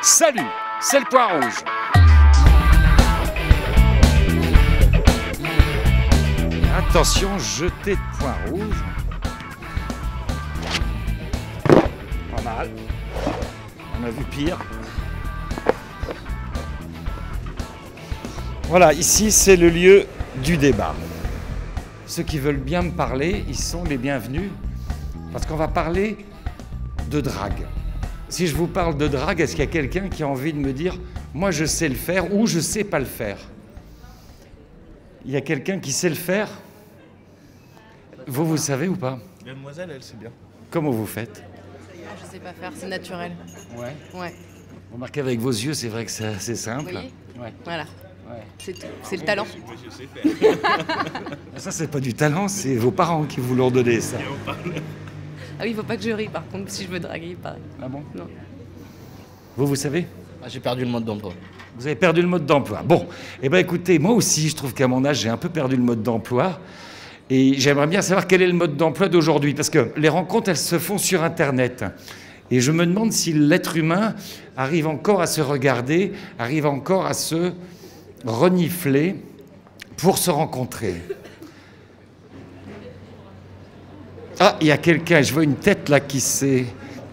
Salut, c'est le Point Rouge. Attention, jeté de Point Rouge. Pas mal. On a vu pire. Voilà, ici c'est le lieu du débat. Ceux qui veulent bien me parler, ils sont les bienvenus parce qu'on va parler de drague. Si je vous parle de drague, est-ce qu'il y a quelqu'un qui a envie de me dire « moi je sais le faire » ou « je sais pas le faire » ? Il y a quelqu'un qui sait le faire ? Vous savez ou pas ? Mademoiselle, elle sait bien. Comment vous faites ? Je sais pas faire, c'est naturel. Ouais. Ouais. Remarquez avec vos yeux, c'est vrai que c'est assez simple. Vous voyez ? Ouais. Voilà. Ouais. C'est tout. C'est le talent. Moi, je sais faire. Ça, c'est pas du talent, c'est vos parents qui vous l'ont donné, ça. Ah oui, il faut pas que je rie par contre si je veux draguer, pareil. Ah bon ? Non. Vous savez ? Ah, j'ai perdu le mode d'emploi. Vous avez perdu le mode d'emploi. Bon, eh bien écoutez, moi aussi, je trouve qu'à mon âge, j'ai un peu perdu le mode d'emploi. Et j'aimerais bien savoir quel est le mode d'emploi d'aujourd'hui. Parce que les rencontres, elles se font sur Internet. Et je me demande si l'être humain arrive encore à se regarder, arrive encore à se renifler pour se rencontrer. Ah, il y a quelqu'un, je vois une tête là qui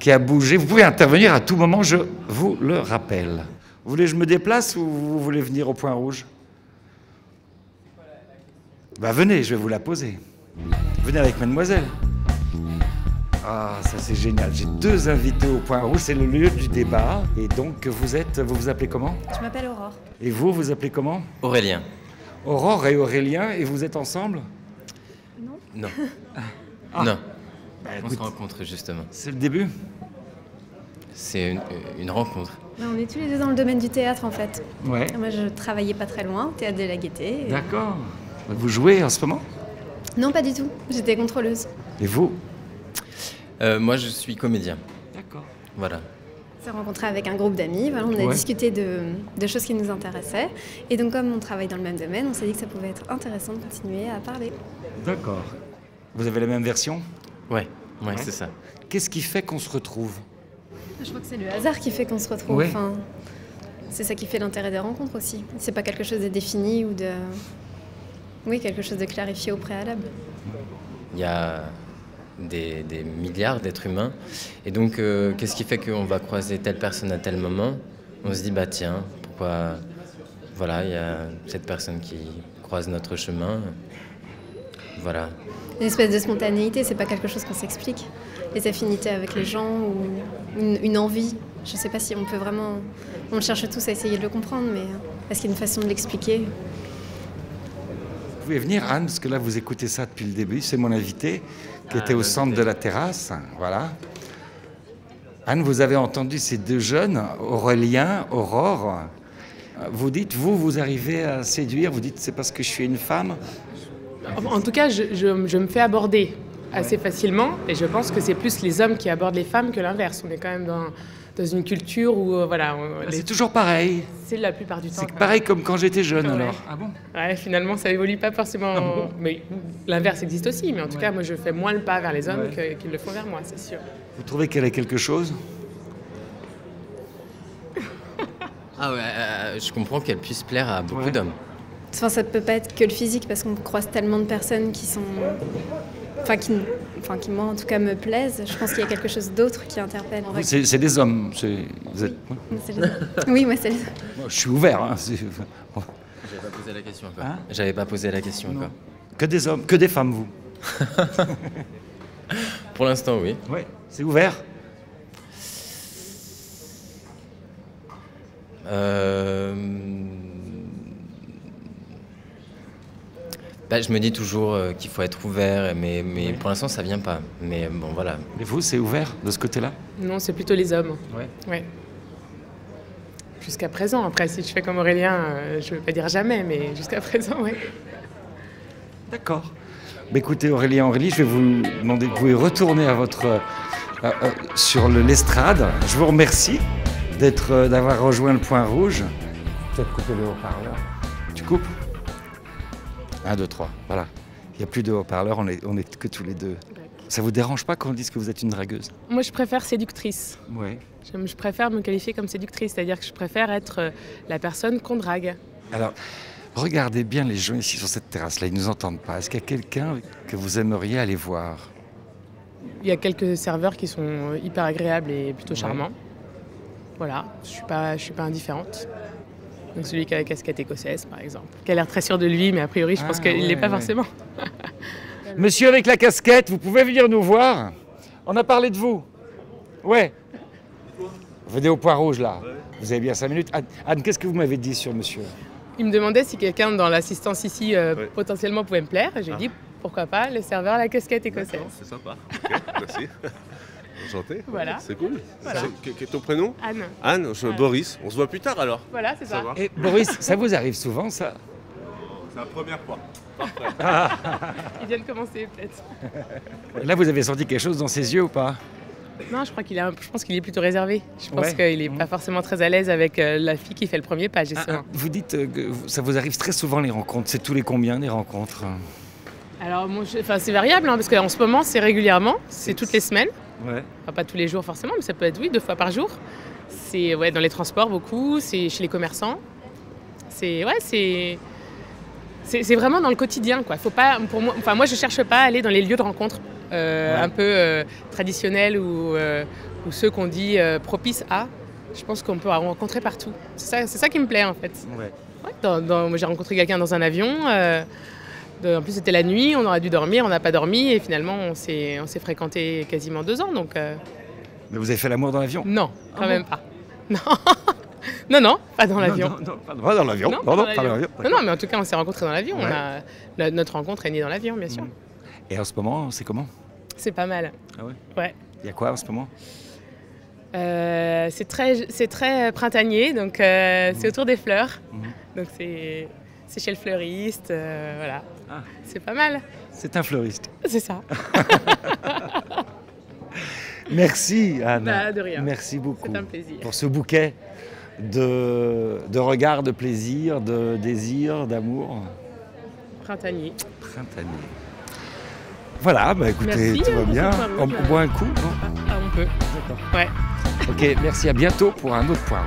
a bougé. Vous pouvez intervenir à tout moment, je vous le rappelle. Vous voulez que je me déplace ou vous voulez venir au Point Rouge ? Bah venez, je vais vous la poser. Venez avec mademoiselle. Ah, ça c'est génial. J'ai deux invités au Point Rouge, c'est le lieu du débat. Et donc vous vous appelez comment ? Je m'appelle Aurore. Et vous appelez comment ? Aurélien. Aurore et Aurélien, et vous êtes ensemble ? Non. Ah. Non. Bah, On se rencontre justement. c'est le début ? C'est une rencontre. On est tous les deux dans le domaine du théâtre en fait. Ouais. Moi je travaillais pas très loin, au théâtre de la Gaîté. D'accord. Vous jouez en ce moment ? Non, pas du tout. J'étais contrôleuse. Et vous ? Moi, je suis comédien. D'accord. Voilà. On s'est rencontrés avec un groupe d'amis. Voilà, on a Ouais. discuté de choses qui nous intéressaient. Et donc comme on travaille dans le même domaine, on s'est dit que ça pouvait être intéressant de continuer à parler. D'accord. Vous avez la même version ? Ouais, c'est ça. Qu'est-ce qui fait qu'on se retrouve ? Je crois que c'est le hasard qui fait qu'on se retrouve. Ouais. Enfin, c'est ça qui fait l'intérêt des rencontres aussi. C'est pas quelque chose de défini ou de... Oui, quelque chose de clarifié au préalable. Il y a des milliards d'êtres humains. Et donc, qu'est-ce qui fait qu'on va croiser telle personne à tel moment ? On se dit, bah tiens, pourquoi... Voilà, il y a cette personne qui croise notre chemin. Voilà. Une espèce de spontanéité, c'est pas quelque chose qu'on s'explique. Les affinités avec les gens ou une envie. Je sais pas si on peut vraiment... On cherche tous à essayer de le comprendre, mais est-ce qu'il y a une façon de l'expliquer ? Vous pouvez venir, Anne, parce que là, vous écoutez ça depuis le début. C'est mon invité qui était au centre de la terrasse. Voilà. Anne, vous avez entendu ces deux jeunes, Aurélien, Aurore. Vous dites, vous arrivez à séduire, vous dites, c'est parce que je suis une femme ? En tout cas, je me fais aborder assez facilement et je pense que c'est plus les hommes qui abordent les femmes que l'inverse. On est quand même dans une culture où, C'est toujours pareil. c'est la plupart du temps. C'est pareil comme quand j'étais jeune, Ouais. alors. Ah bon ? Ouais, finalement, ça évolue pas forcément. Ah bon ? Mais l'inverse existe aussi, mais en tout cas, moi, je fais moins le pas vers les hommes qu'ils le font vers moi, c'est sûr. Vous trouvez qu'elle a quelque chose ? Ah ouais, je comprends qu'elle puisse plaire à beaucoup Ouais. d'hommes. Enfin, ça peut pas être que le physique, parce qu'on croise tellement de personnes qui sont... qui moi, en tout cas, me plaisent. Je pense qu'il y a quelque chose d'autre qui interpelle. En vrai. C'est des hommes. Vous êtes... Moi, c'est les- Oui, moi, c'est les... Moi, je suis ouvert. Hein. J'avais pas posé la question encore. Hein ? J'avais pas posé la question encore. Que des hommes, que des femmes, vous ? Pour l'instant, oui. Oui. C'est ouvert ? Je me dis toujours qu'il faut être ouvert, mais pour l'instant, ça vient pas. Mais bon, voilà. Et vous, c'est ouvert de ce côté-là ? Non, c'est plutôt les hommes. Ouais. Ouais. Jusqu'à présent. Après, si je fais comme Aurélien, je ne veux pas dire jamais, mais jusqu'à présent, oui. D'accord. Écoutez, Aurélie, je vais vous demander, vous pouvez retourner à votre sur l'estrade. Je vous remercie d'avoir rejoint le Point Rouge. Peut-être couper le haut-parleur. Tu coupes ? 1, 2, 3. Voilà. Il n'y a plus de haut-parleur, on est que tous les deux. D'accord. Ça vous dérange pas qu'on dise que vous êtes une dragueuse? Moi, je préfère séductrice. Ouais. Je préfère me qualifier comme séductrice, c'est-à-dire que je préfère être la personne qu'on drague. Alors, regardez bien les gens ici sur cette terrasse-là, ils ne nous entendent pas. Est-ce qu'il y a quelqu'un que vous aimeriez aller voir? Il y a quelques serveurs qui sont hyper agréables et plutôt charmants. Voilà, je suis pas indifférente. Donc celui qui a la casquette écossaise, par exemple, qui a l'air très sûr de lui, mais a priori, je pense qu'il ne l'est pas forcément. Monsieur avec la casquette, vous pouvez venir nous voir? On a parlé de vous. Ouais. Venez au Point Rouge, là. Vous avez bien 5 minutes. Anne, qu'est-ce que vous m'avez dit sur monsieur? Il me demandait si quelqu'un dans l'assistance ici potentiellement pouvait me plaire. J'ai dit pourquoi pas le serveur à la casquette écossaise. C'est sympa. Okay, merci. Enchanté. Voilà. C'est cool. Voilà. Quel est ton prénom? Anne. Anne, Boris. On se voit plus tard alors. Voilà, c'est ça. Et Boris, ça vous arrive souvent, ça? C'est la première fois. Il vient de commencer peut-être. Là, vous avez senti quelque chose dans ses yeux ou pas? Non, je pense qu'il est plutôt réservé. Je pense qu'il n'est pas forcément très à l'aise avec la fille qui fait le premier pas, justement. Vous dites que ça vous arrive très souvent les rencontres. C'est tous les combien les rencontres? Alors, c'est variable, parce qu'en ce moment, c'est régulièrement. C'est toutes les semaines. Ouais. Enfin, pas tous les jours forcément, mais ça peut être 2 fois par jour. C'est dans les transports beaucoup, c'est chez les commerçants. C'est vraiment dans le quotidien, quoi. Faut pas, pour moi, moi je cherche pas à aller dans les lieux de rencontre un peu traditionnels ou ceux qu'on dit propices à. Je pense qu'on peut en rencontrer partout. C'est ça qui me plaît en fait. Ouais. Moi, j'ai rencontré quelqu'un dans un avion. En plus, c'était la nuit, on aurait dû dormir, on n'a pas dormi et finalement, on s'est fréquenté quasiment 2 ans. Donc, Mais vous avez fait l'amour dans l'avion? Non, quand même pas. Non. Non, pas dans l'avion. Non, pas dans l'avion. Non, pas dans l'avion. Non, mais en tout cas, on s'est rencontrés dans l'avion. Ouais. Notre rencontre est née dans l'avion, bien sûr. Et en ce moment, c'est comment? C'est pas mal. Ah ouais? Ouais. Il y a quoi en ce moment? C'est très printanier, donc c'est autour des fleurs. Donc c'est chez le fleuriste, voilà. Ah. C'est pas mal. C'est un fleuriste. C'est ça. Merci Anne. Bah, de rien. Merci beaucoup. C'est un plaisir. Pour ce bouquet de regards, de plaisir, de désir, d'amour. Printanier. Printanier. Voilà, bah écoutez, Merci, tout va bien. On Rouge. boit un coup, non? Ah, on peut. D'accord. Ouais. Ok, merci, à bientôt pour un autre point.